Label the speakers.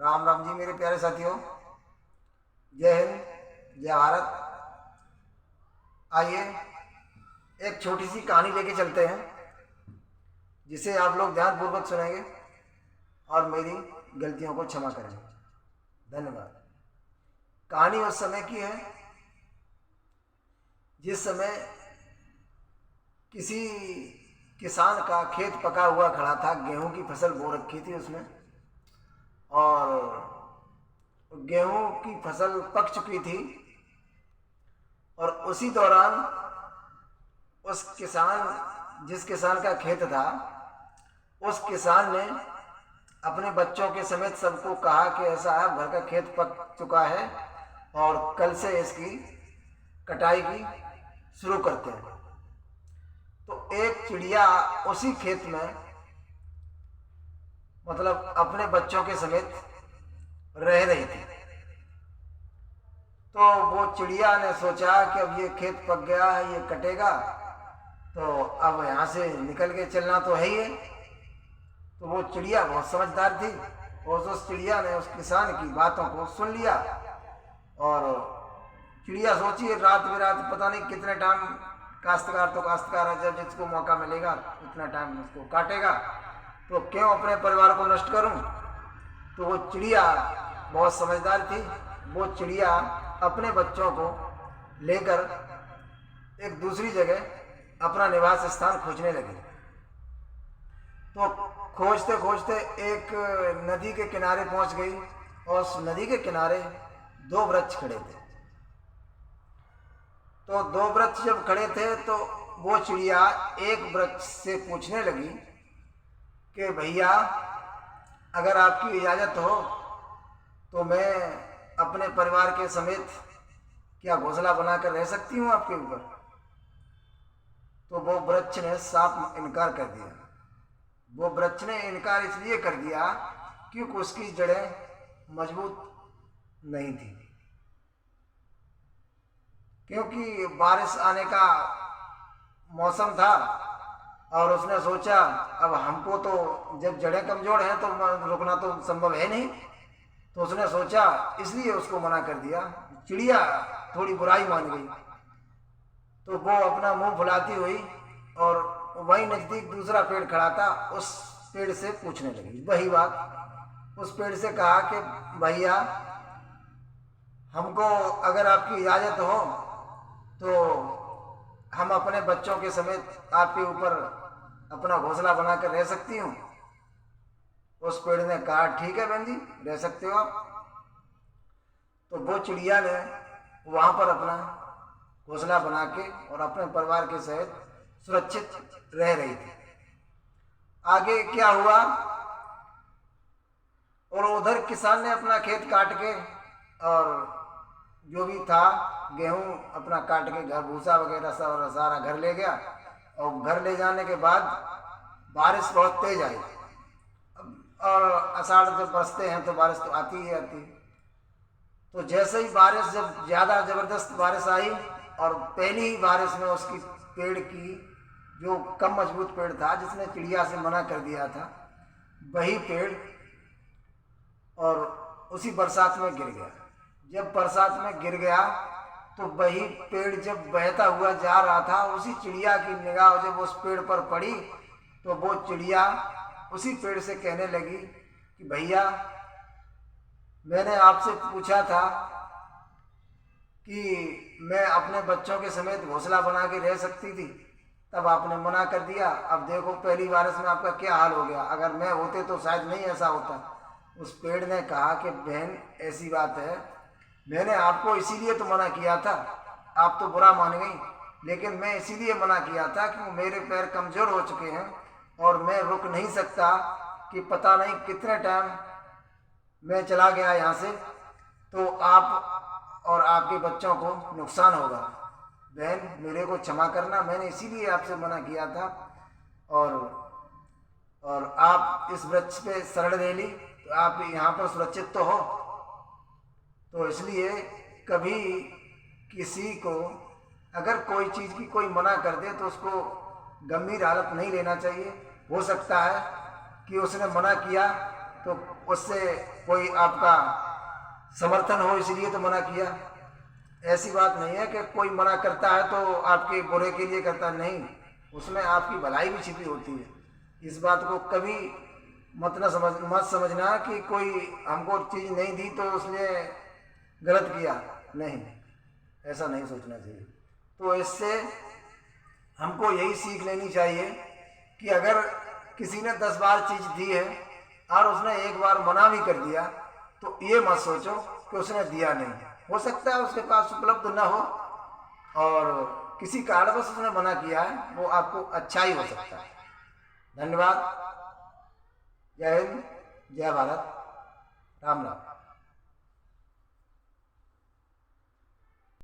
Speaker 1: राम राम जी मेरे प्यारे साथियों। जय हिंद, जय भारत। आइए एक छोटी सी कहानी लेके चलते हैं जिसे आप लोग ध्यानपूर्वक सुनेंगे और मेरी गलतियों को क्षमा करेंगे। धन्यवाद। कहानी उस समय की है जिस समय किसी किसान का खेत पका हुआ खड़ा था। गेहूं की फसल बो रखी थी उसमें, और गेहूं की फसल पक चुकी थी। और उसी दौरान जिस किसान का खेत था, उस किसान ने अपने बच्चों के समेत सबको कहा कि ऐसा है, घर का खेत पक चुका है और कल से इसकी कटाई की शुरू करते हैं। तो एक चिड़िया उसी खेत में, मतलब अपने बच्चों के समेत रह रही थी। तो वो चिड़िया ने सोचा कि अब ये खेत पक गया है, ये कटेगा, तो अब यहाँ से निकल के चलना तो है ही है। तो वो चिड़िया बहुत समझदार थी और उस चिड़िया ने उस किसान की बातों को सुन लिया। और चिड़िया सोची रात बेरात पता नहीं कितने टाइम, काश्तकार तो काश्तकार है, जब जिसको मौका मिलेगा उतना टाइम उसको काटेगा, तो क्यों अपने परिवार को नष्ट करूं। तो वो चिड़िया बहुत समझदार थी। वो चिड़िया अपने बच्चों को लेकर एक दूसरी जगह अपना निवास स्थान खोजने लगी। तो खोजते खोजते एक नदी के किनारे पहुंच गई और उस नदी के किनारे दो वृक्ष खड़े थे। तो दो वृक्ष जब खड़े थे तो वो चिड़िया एक वृक्ष से पूछने लगी कि भैया, अगर आपकी इजाज़त हो तो मैं अपने परिवार के समेत क्या घोंसला बनाकर रह सकती हूँ आपके ऊपर। तो वो वृक्ष ने साफ इनकार कर दिया। वो वृक्ष ने इनकार इसलिए कर दिया क्योंकि उसकी जड़ें मजबूत नहीं थी, क्योंकि बारिश आने का मौसम था। और उसने सोचा अब हमको तो जब जड़ें कमजोर हैं तो रुकना तो संभव है नहीं। तो उसने सोचा, इसलिए उसको मना कर दिया। चिड़िया थोड़ी बुराई मान गई। तो वो अपना मुंह फुलाती हुई और वहीं नजदीक दूसरा पेड़ खड़ा था, उस पेड़ से पूछने लगी वही बात। उस पेड़ से कहा कि भैया, हमको अगर आपकी इजाज़त हो तो हम अपने बच्चों के समेत आपके ऊपर अपना घोंसला बनाकर रह सकती हूँ। उस पेड़ ने कहा ठीक है बहन जी, रह सकते हो आप। तो वो चिड़िया ने वहाँ पर अपना घोंसला बना के और अपने परिवार के सहित सुरक्षित रह रही थी। आगे क्या हुआ, और उधर किसान ने अपना खेत काट के और जो भी था गेहूं अपना काट के घर भूसा वगैरह सब सारा घर ले गया। और घर ले जाने के बाद बारिश बहुत तेज आई। और आषाढ़ जब बरसते हैं तो बारिश तो आती ही आती। तो जैसे ही बारिश, जब ज़्यादा ज़बरदस्त बारिश आई और पहली ही बारिश में उसकी पेड़ की, जो कम मजबूत पेड़ था जिसने चिड़िया से मना कर दिया था, वही पेड़ और उसी बरसात में गिर गया। जब बरसात में गिर गया तो वही पेड़ जब बहता हुआ जा रहा था, उसी चिड़िया की निगाह जब उस पेड़ पर पड़ी तो वो चिड़िया उसी पेड़ से कहने लगी कि भैया, मैंने आपसे पूछा था कि मैं अपने बच्चों के समेत घोंसला बना के रह सकती थी, तब आपने मना कर दिया। अब देखो पहली बारिश में आपका क्या हाल हो गया। अगर मैं होते तो शायद नहीं ऐसा होता। उस पेड़ ने कहा कि बहन, ऐसी बात है, मैंने आपको इसीलिए तो मना किया था। आप तो बुरा मान गई, लेकिन मैं इसीलिए मना किया था कि मेरे पैर कमज़ोर हो चुके हैं और मैं रुक नहीं सकता कि पता नहीं कितने टाइम मैं चला गया यहाँ से, तो आप और आपके बच्चों को नुकसान होगा। बहन, मेरे को क्षमा करना, मैंने इसीलिए आपसे मना किया था। और आप इस वृक्ष पे शरण ले ली तो आप यहाँ पर सुरक्षित तो हो। तो इसलिए कभी किसी को अगर कोई चीज़ की कोई मना कर दे तो उसको गंभीर हालत नहीं लेना चाहिए। हो सकता है कि उसने मना किया तो उससे कोई आपका समर्थन हो इसलिए तो मना किया। ऐसी बात नहीं है कि कोई मना करता है तो आपके बुरे के लिए करता, नहीं, उसमें आपकी भलाई भी छिपी होती है। इस बात को कभी मत समझना कि कोई हमको चीज़ नहीं दी तो उसने गलत किया, नहीं, ऐसा नहीं सोचना चाहिए। तो इससे हमको यही सीख लेनी चाहिए कि अगर किसी ने 10 बार चीज़ दी है और उसने एक बार मना भी कर दिया तो ये मत सोचो कि उसने दिया नहीं, हो सकता है उसके पास उपलब्ध न हो और किसी कारणवश उसने मना किया है, वो आपको अच्छा ही हो सकता है। धन्यवाद। जय हिंद, जय भारत, राम राम।